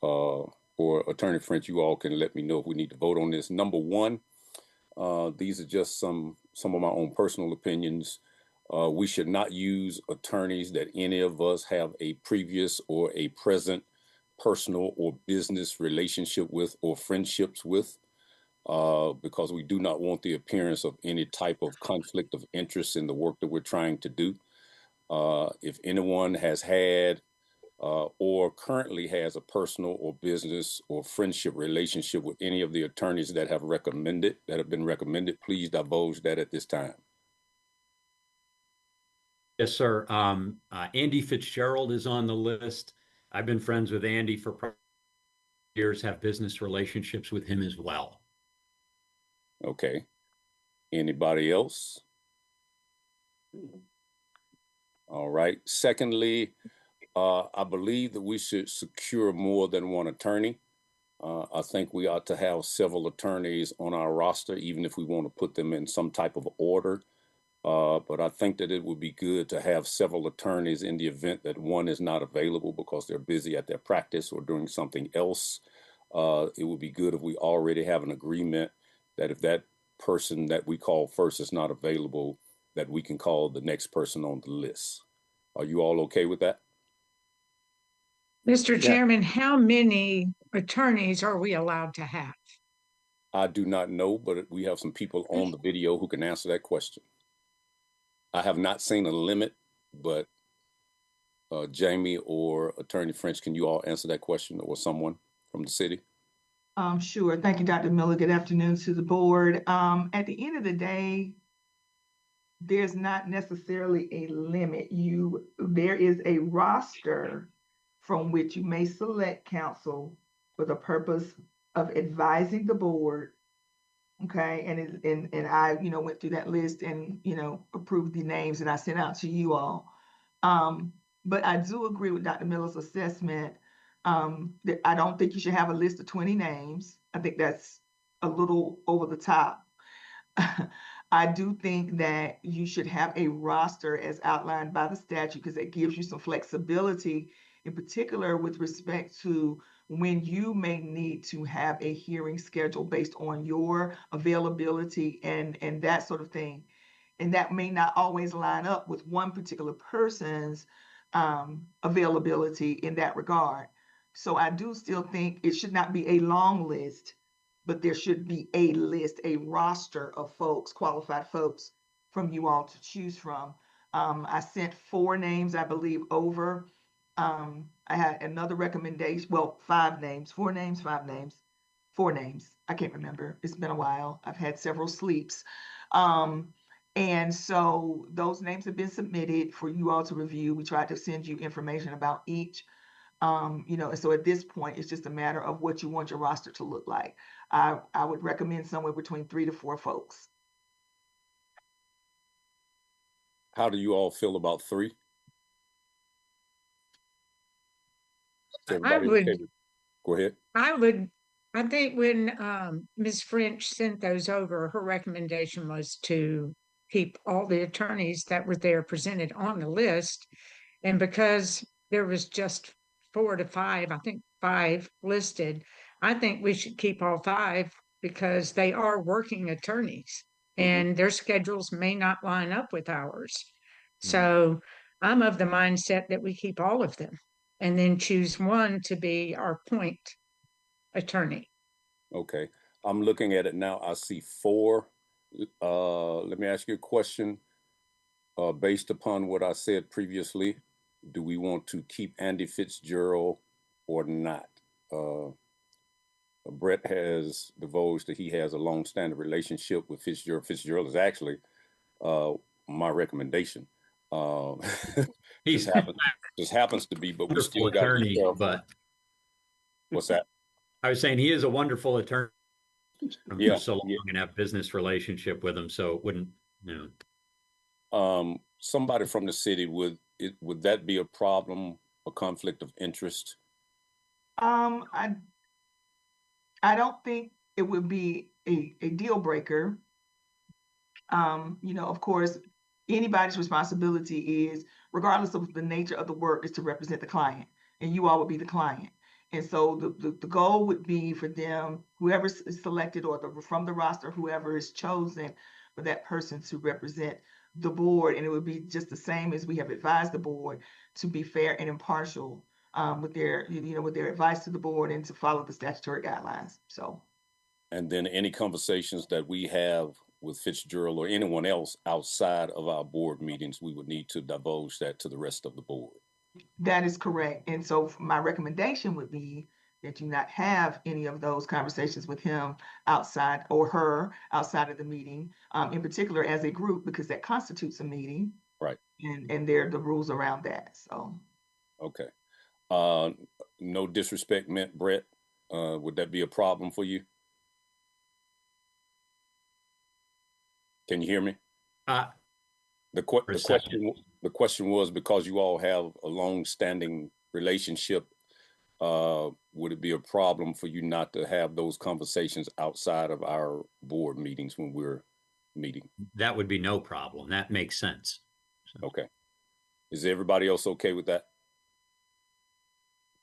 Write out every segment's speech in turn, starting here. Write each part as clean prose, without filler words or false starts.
or Attorney French, you all can let me know if we need to vote on this. Number one, these are just some of my own personal opinions. We should not use attorneys that any of us have a previous or a present personal or business relationship with or friendships with, because we do not want the appearance of any type of conflict of interest in the work that we're trying to do. If anyone has had or currently has a personal or business or friendship relationship with any of the attorneys that have been recommended, please divulge that at this time. Yes, sir. Andy Fitzgerald is on the list. I've been friends with Andy for years, have business relationships with him as well. Okay. Anybody else? All right. Secondly, I believe that we should secure more than one attorney. I think we ought to have several attorneys on our roster, even if we want to put them in some type of order. But I think that it would be good to have several attorneys in the event that one is not available because they're busy at their practice or doing something else. It would be good if we already have an agreement that if that person that we call first is not available, that we can call the next person on the list. Are you all okay with that? Mr. Chairman, how many attorneys are we allowed to have? I do not know, but we have some people on the video who can answer that question. I have not seen a limit, but Jamie or Attorney French, can you all answer that question, or someone from the city? Sure. Thank you, Dr. Miller. Good afternoon to the board. At the end of the day, there's not necessarily a limit. There is a roster from which you may select counsel for the purpose of advising the board. Okay, and I went through that list and approved the names that I sent out to you all. But I do agree with Dr. Miller's assessment that I don't think you should have a list of 20 names. I think that's a little over the top. I do think that you should have a roster as outlined by the statute, because it gives you some flexibility, in particular with respect to when you may need to have a hearing scheduled based on your availability and that sort of thing. And that may not always line up with one particular person's availability in that regard. So I do still think it should not be a long list, but there should be a list, a roster of folks, qualified folks from you all to choose from. I sent 4 names, I believe, over. I had another recommendation, well, 5 names, 4 names, 5 names, 4 names. I can't remember. It's been a while. I've had several sleeps. And so those names have been submitted for you all to review. We tried to send you information about each. And so at this point, it's just a matter of what you want your roster to look like. I would recommend somewhere between 3 to 4 folks. How do you all feel about 3? I would, okay? Go ahead. I think when Ms. French sent those over, her recommendation was to keep all the attorneys that were there presented on the list. And because there was just 4 to 5, I think 5 listed, I think we should keep all 5 because they are working attorneys and their schedules may not line up with ours. So I'm of the mindset that we keep all of them and then choose one to be our point attorney. Okay. I'm looking at it now. I see 4. Let me ask you a question. Based upon what I said previously, do we want to keep Andy Fitzgerald or not? Brett has divulged that he has a long-standing relationship with Fitzgerald. Fitzgerald is actually my recommendation. He's just happens to be, but we still got attorney. But what's that? I was saying he is a wonderful attorney. Yeah, so long and have business relationship with him, so it wouldn't. Somebody from the city, would that be a problem, a conflict of interest? I don't think it would be a deal breaker. Of course, anybody's responsibility is, regardless of the nature of the work, is to represent the client. and you all would be the client. And so the goal would be for them, whoever is selected or from the roster, whoever is chosen, for that person to represent the board. And it would be just the same as we have advised the board to be fair and impartial with their, with their advice to the board and to follow the statutory guidelines. So. And then any conversations that we have with Fitzgerald or anyone else outside of our board meetings, we would need to divulge that to the rest of the board. That is correct. And so my recommendation would be that you not have any of those conversations with him outside or her outside of the meeting, in particular as a group, because that constitutes a meeting. Right. And there are the rules around that. So. Okay. No disrespect meant, Brett. Would that be a problem for you? Can you hear me? The question was, because you all have a long-standing relationship, would it be a problem for you not to have those conversations outside of our board meetings when we're meeting? That would be no problem. That makes sense. So. Okay. Is everybody else okay with that?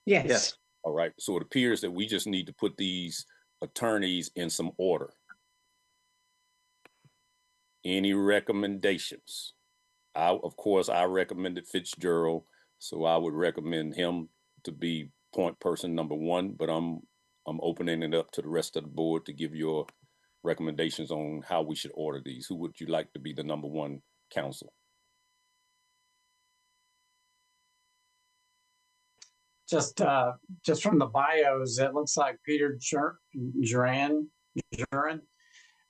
Yes. All right. So it appears that we just need to put these attorneys in some order. Any recommendations? Of course, I recommended Fitzgerald, so I would recommend him to be point person number one, but I'm opening it up to the rest of the board to give your recommendations on how we should order these. Who would you like to be the number one counsel? Just from the bios, it looks like Peter Juran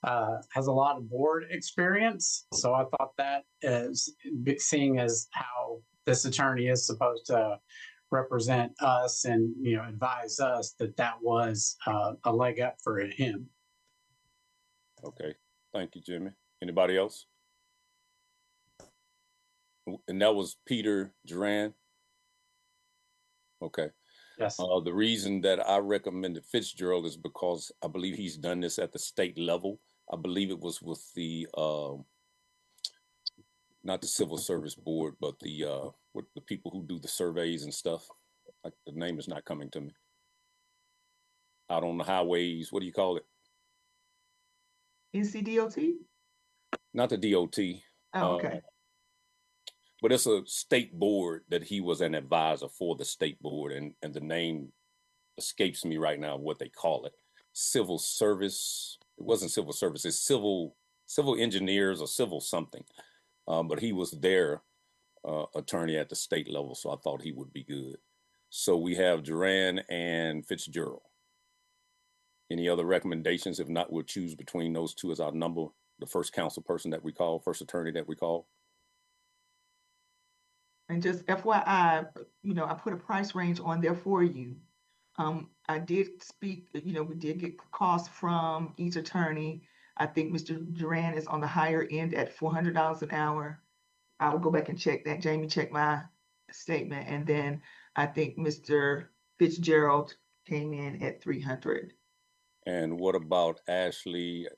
has a lot of board experience. So I thought that, is seeing as how this attorney is supposed to represent us and advise us, that was a leg up for him. Okay, thank you, Jimmy. Anybody else? And that was Peter Juran. Okay. Yes. The reason that I recommended Fitzgerald is because I believe he's done this at the state level. I believe it was with the not the Civil Service Board, but with the people who do the surveys and stuff. Like, the name is not coming to me. Out on the highways, what do you call it? NCDOT? Not the DOT. Oh, okay. But it's a state board that he was an advisor for the state board, and the name escapes me right now what they call it. Civil service. It wasn't civil service. It's civil engineers or civil something. But he was their attorney at the state level, so I thought he would be good. So we have Duran and Fitzgerald. Any other recommendations? If not, we'll choose between those two as our the first counsel person that we call, first attorney that we call. And just FYI, I put a price range on there for you. I did speak, we did get costs from each attorney. I think Mr. Duran is on the higher end at $400 an hour. I will go back and check that. Jamie checked my statement. And then I think Mr. Fitzgerald came in at $300. And what about Ashley?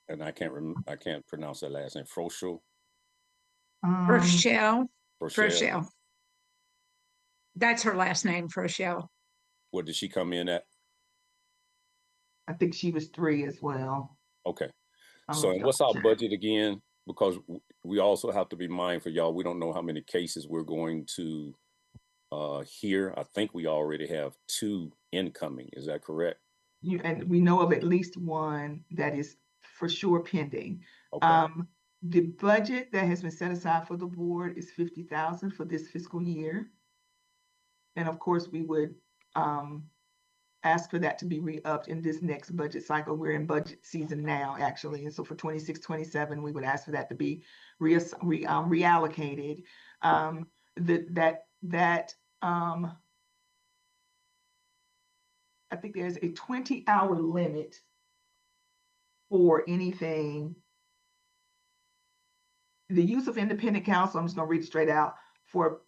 And I can't pronounce that last name. Froschel. Froschel. That's her last name, Froschel. What did she come in at? I think she was 3 as well. Okay. So what's our budget again? Because we also have to be mindful, y'all. We don't know how many cases we're going to hear. I think we already have 2 incoming. Is that correct? And we know of at least 1 that is for sure pending. Okay. The budget that has been set aside for the board is $50,000 for this fiscal year. And of course, we would ask for that to be re-upped in this next budget cycle. We're in budget season now, actually. And so for 26-27, we would ask for that to be reallocated. I think there's a 20-hour limit for anything. The use of independent counsel, I'm just going to read it straight out, for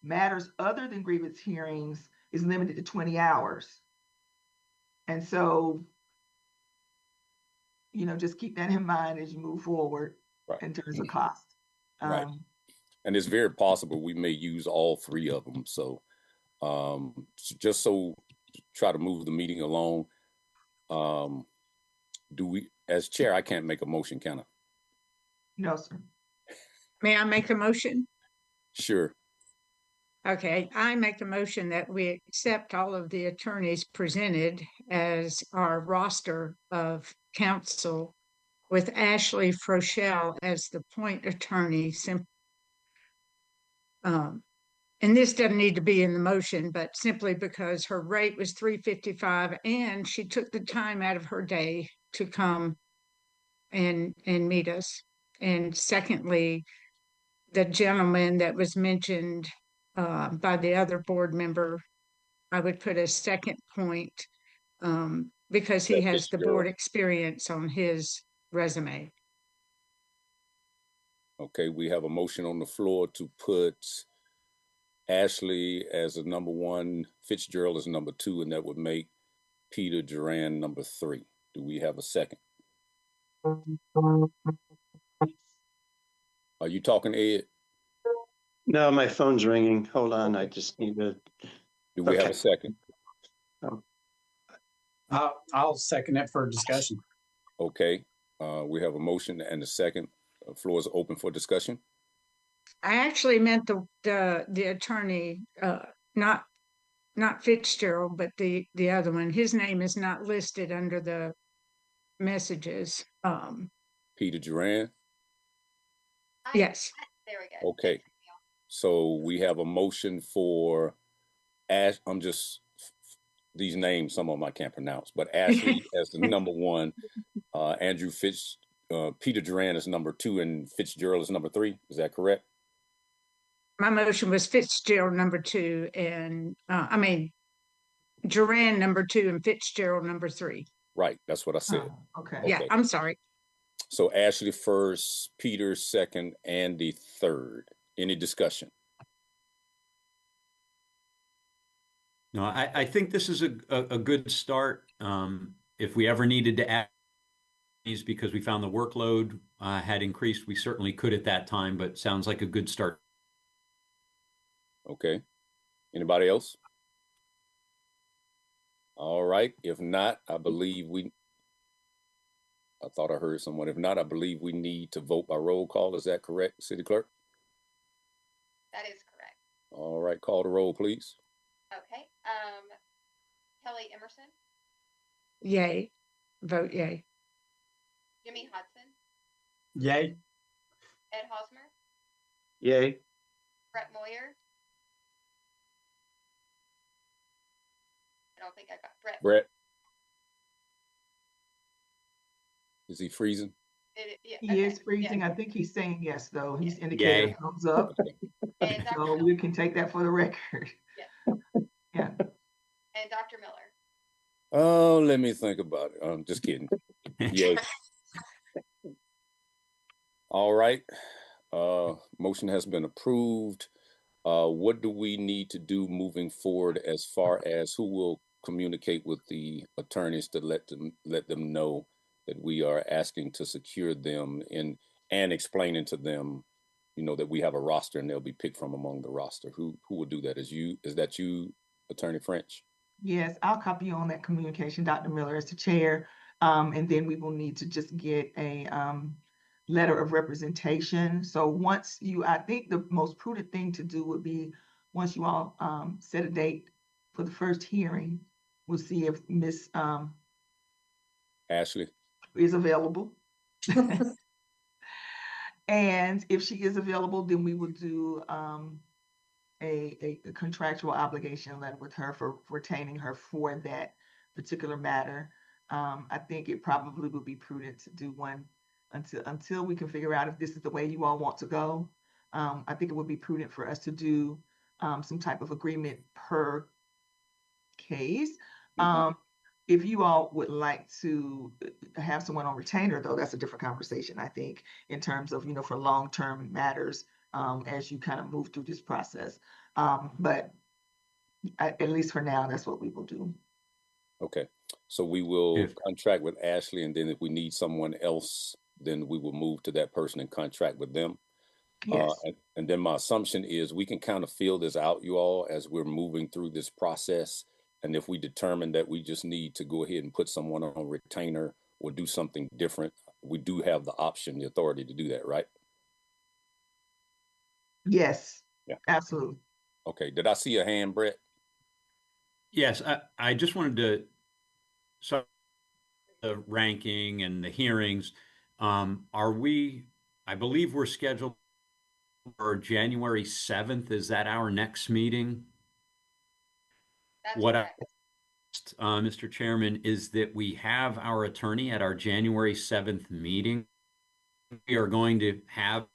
matters other than grievance hearings is limited to 20 hours. And so, just keep that in mind as you move forward in terms of cost. Right. And it's very possible we may use all three of them. So just so try to move the meeting along. Do we, as chair, I can't make a motion, can I? No, sir. May I make a motion? Sure. Okay, I make a motion that we accept all of the attorneys presented as our roster of counsel with Ashley Froschel as the point attorney. And this doesn't need to be in the motion, but simply because her rate was $3.55 and she took the time out of her day to come and meet us. And secondly, the gentleman that was mentioned by the other board member, I would put a second point because he has the board experience on his resume. Okay, we have a motion on the floor to put Ashley as a number 1, Fitzgerald as number 2, and that would make Peter Duran number 3. Do we have a second? Are you talking, Ed? No, my phone's ringing. Hold on, I just need to. Do we have a second? I'll second it for discussion. Okay, we have a motion and a second. Floor is open for discussion. I actually meant the attorney, not Fitzgerald, but the other one. His name is not listed under the messages. Peter Duran. Yes. There we go. Okay, so we have a motion for Ash. I'm just these names. Some of them I can't pronounce, but Ashley as the number 1, Andrew Peter Duran is number 2, and Fitzgerald is number 3. Is that correct? My motion was Fitzgerald number 2, and Duran number 2 and Fitzgerald number 3. Right, that's what I said. Okay. Yeah, I'm sorry. So Ashley first, Peter second, Andy third. Any discussion? No, I think this is a good start. If we ever needed to add these because we found the workload had increased, we certainly could at that time, but sounds like a good start. Okay. Anybody else? All right. If not, I thought I heard someone. If not, I believe we need to vote by roll call. Is that correct, City Clerk? That is correct. All right. Call the roll, please. Okay. Kelly Emerson, Yay. Vote yay. Jimmy Hudson, Yay. Ed Hosmer, Yay. Brett Moyer. I don't think I got Brett. Brett? Is he freezing? He is freezing. Yeah. I think he's saying yes, though. He's indicating a thumbs up. And Dr. So we can take that for the record. Yeah. And Dr. Miller. Oh, let me think about it. I'm just kidding. Yay. All right. Motion has been approved. What do we need to do moving forward as far as who will communicate with the attorneys to let them know that we are asking to secure them and explaining to them, that we have a roster and they'll be picked from among the roster? Who will do that? Is that you, Attorney French? Yes, I'll copy you on that communication, Dr. Miller, as the chair. And then we will need to just get a letter of representation. So I think the most prudent thing to do would be, once you all set a date for the first hearing, we'll see if Miss Ashley is available. And if she is available, then we will do a contractual obligation letter with her for retaining her for that particular matter. I think it probably would be prudent to do one until we can figure out if this is the way you all want to go. I think it would be prudent for us to do some type of agreement per case. If you all would like to have someone on retainer, though, that's a different conversation, I think, in terms of, for long-term matters as you kind of move through this process. But at least for now, that's what we will do. Okay. So we will contract with Ashley, and then if we need someone else, then we will move to that person and contract with them. Yes. And then my assumption is we can kind of feel this out, you all, as we're moving through this process. And if we determine that we just need to go ahead and put someone on retainer or do something different, we do have the option, the authority to do that, right? Yes. Yeah. Absolutely. Okay. Did I see a hand, Brett? Yes, I just wanted to, so the ranking and the hearings, are we, I believe we're scheduled for January 7th. Is that our next meeting? That's What correct. Mr. Chairman, is that we have our attorney at our January 7th meeting. We are going to have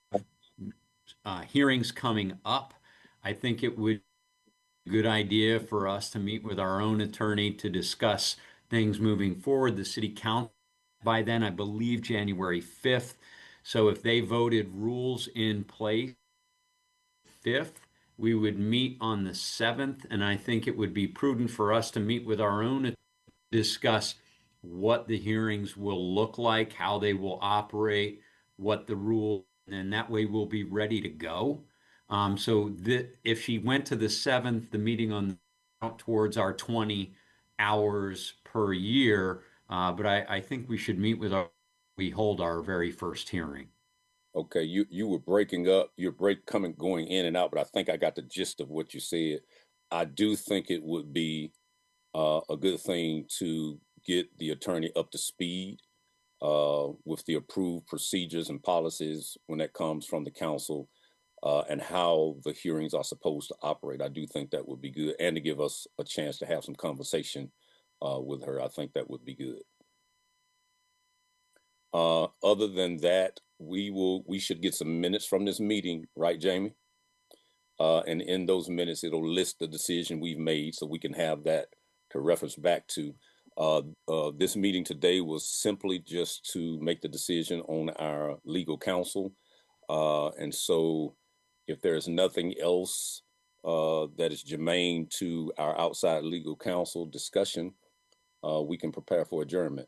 hearings coming up. I think it would be a good idea for us to meet with our own attorney to discuss things moving forward. The city council by then, I believe January 5th. So if they voted rules in place 5th, we would meet on the 7th, and I think it would be prudent for us to meet with our own, discuss what the hearings will look like, how they will operate, what the rule, and that way we'll be ready to go. So if she went to the 7th, the meeting on out towards our 20 hours per year, but I think we should meet with we hold our very first hearing. Okay, you were breaking up, going in and out, but I think I got the gist of what you said. I do think it would be a good thing to get the attorney up to speed with the approved procedures and policies when that comes from the council and how the hearings are supposed to operate. I do think that would be good, and to give us a chance to have some conversation with her. I think that would be good. Other than that, we should get some minutes from this meeting, right, Jamie? And in those minutes, it'll list the decision we've made, so we can have that to reference back to. This meeting today was simply just to make the decision on our legal counsel. And so if there's nothing else that is germane to our outside legal counsel discussion, we can prepare for adjournment.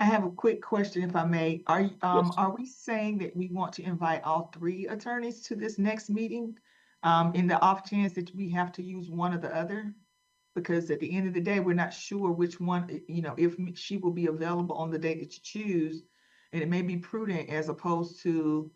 I have a quick question, if I may. Yes. Are we saying that we want to invite all 3 attorneys to this next meeting? In the off chance that we have to use one or the other? Because at the end of the day, we're not sure which one, if she will be available on the day that you choose. And it may be prudent, as opposed to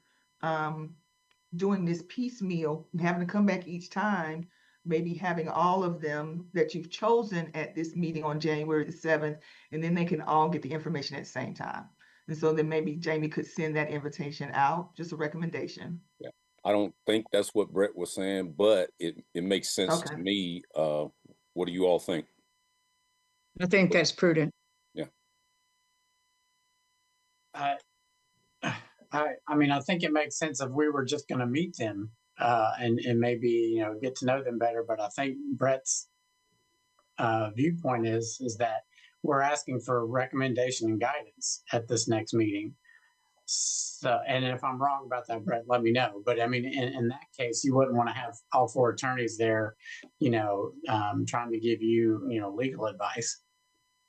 doing this piecemeal, and having to come back each time, maybe having all of them that you've chosen at this meeting on January the 7th, and then they can all get the information at the same time. And so then maybe Jamie could send that invitation out, just a recommendation. Yeah, I don't think that's what Brett was saying, but it makes sense to me. What do you all think? I think that's prudent. Yeah. I mean, I think it makes sense if we were just going to meet them and maybe, get to know them better. But I think Brett's viewpoint is that we're asking for recommendation and guidance at this next meeting. So, and if I'm wrong about that, Brett, let me know. But I mean, in that case, you wouldn't want to have all 4 attorneys there, trying to give you, legal advice.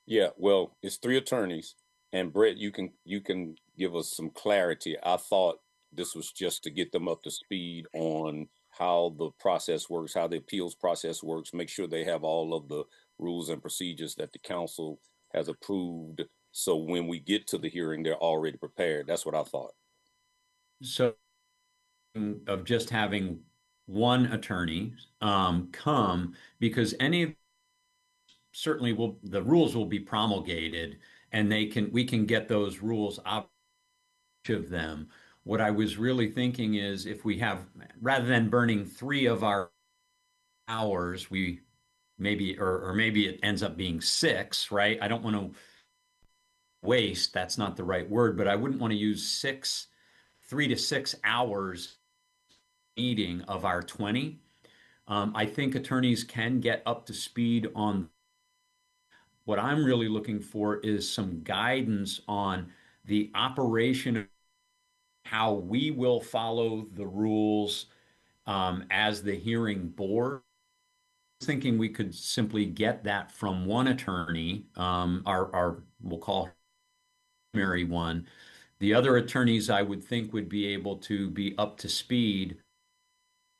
Yeah, well, it's 3 attorneys, and Brett, you can give us some clarity. I thought this was just to get them up to speed on how the process works, how the appeals process works, make sure they have all of the rules and procedures that the council has approved. So when we get to the hearing, they're already prepared. That's what I thought. So of just having one attorney come, because certainly the rules will be promulgated, and we can get those rules out of them. What I was really thinking is, if we have, rather than burning 3 of our hours, we maybe, or maybe it ends up being 6, right? I don't want to waste, that's not the right word, but I wouldn't want to use 3 to 6 hours meeting of our 20. I think attorneys can get up to speed on. What I'm really looking for is some guidance on the operation of how we will follow the rules as the hearing board. Thinking we could simply get that from 1 attorney, we'll call her primary one, The other attorneys I would think would be able to be up to speed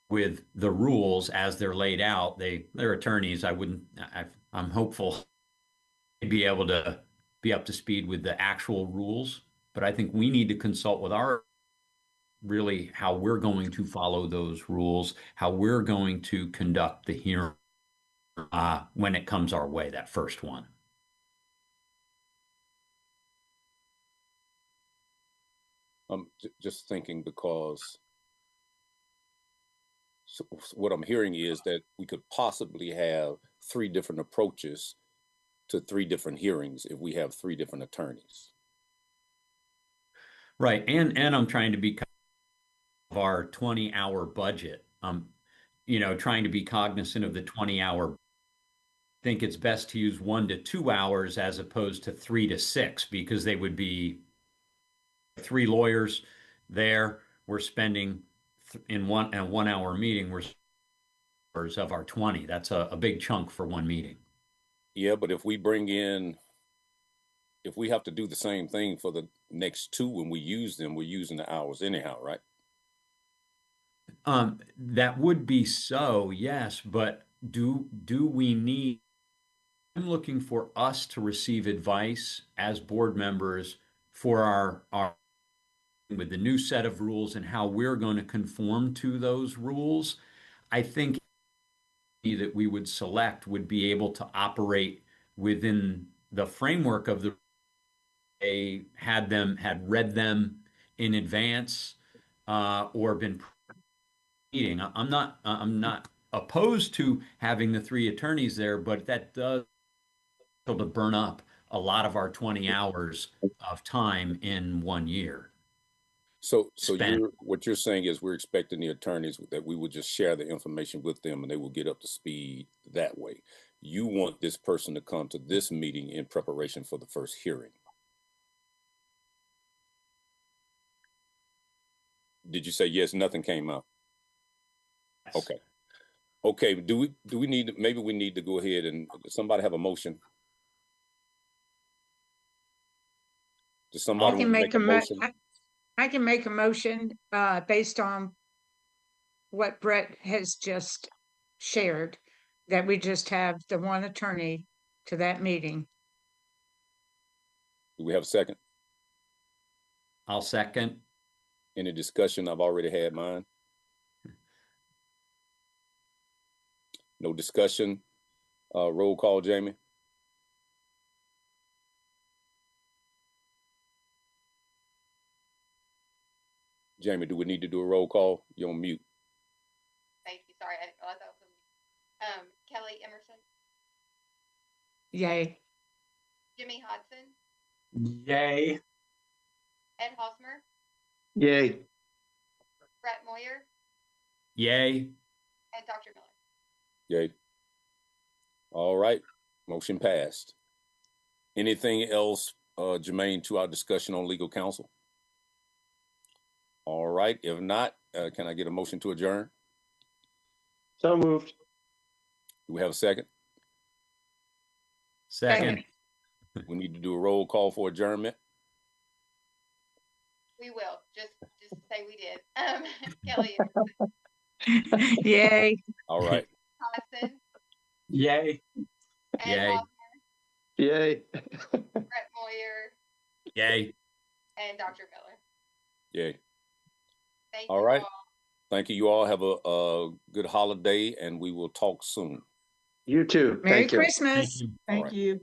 with the rules as they're laid out. They're attorneys. I'm hopeful they'd be able to be up to speed with the actual rules, but I think we need to consult with really how we're going to follow those rules, how we're going to conduct the hearing when it comes our way, that first one. I'm just thinking because what I'm hearing is that we could possibly have 3 different approaches to 3 different hearings if we have 3 different attorneys. Right, and I'm trying to be of our 20-hour budget. Trying to be cognizant of the 20-hour. I think it's best to use 1 to 2 hours as opposed to 3 to 6, because they would be 3 lawyers there. We're spending in a 1-hour meeting, we're hours of our 20. That's a big chunk for one meeting. Yeah, but if we have to do the same thing for the next 2 when we use them, we're using the hours anyhow, right? That would be so, yes, but do we need? I'm looking for us to receive advice as board members for our with the new set of rules and how we're going to conform to those rules. I think that we would select would be able to operate within the framework of they had read them in advance or been meeting. I'm not opposed to having the 3 attorneys there, but that does to burn up a lot of our 20 hours of time in 1 year. So what you're saying is we're expecting the attorneys that we would just share the information with them and they will get up to speed that way. You want this person to come to this meeting in preparation for the first hearing. Did you say yes? Nothing came out. Yes. Okay. Do we need maybe we need to go ahead and somebody have a motion? Does somebody want to make a motion? I can make a motion based on what Brett has just shared, that we just have the 1 attorney to that meeting. Do we have a second? I'll second. Any discussion? I've already had mine. No discussion. Roll call, Jamie. Jamie, do we need to do a roll call? You're on mute. Thank you. Sorry, I thought that was Kelly Emerson. Yay. Jimmy Hodson. Yay. Ed Hosmer. Yay. Brett Moyer. Yay. And Dr. Miller. Yay. All right. Motion passed. Anything else germane to our discussion on legal counsel? All right. If not, can I get a motion to adjourn? So moved. Do we have a second? Second. We need to do a roll call for adjournment. We will just say we did. Kelly. Yay. All right. Hodson. Yay. Ed Yay. Hosmer, Yay. Brett Moyer. Yay. And Dr. Miller. Yay. Thank All you right. all. Thank you. You all have a good holiday and we will talk soon. You too. Merry Thank you. Christmas. Thank right. you.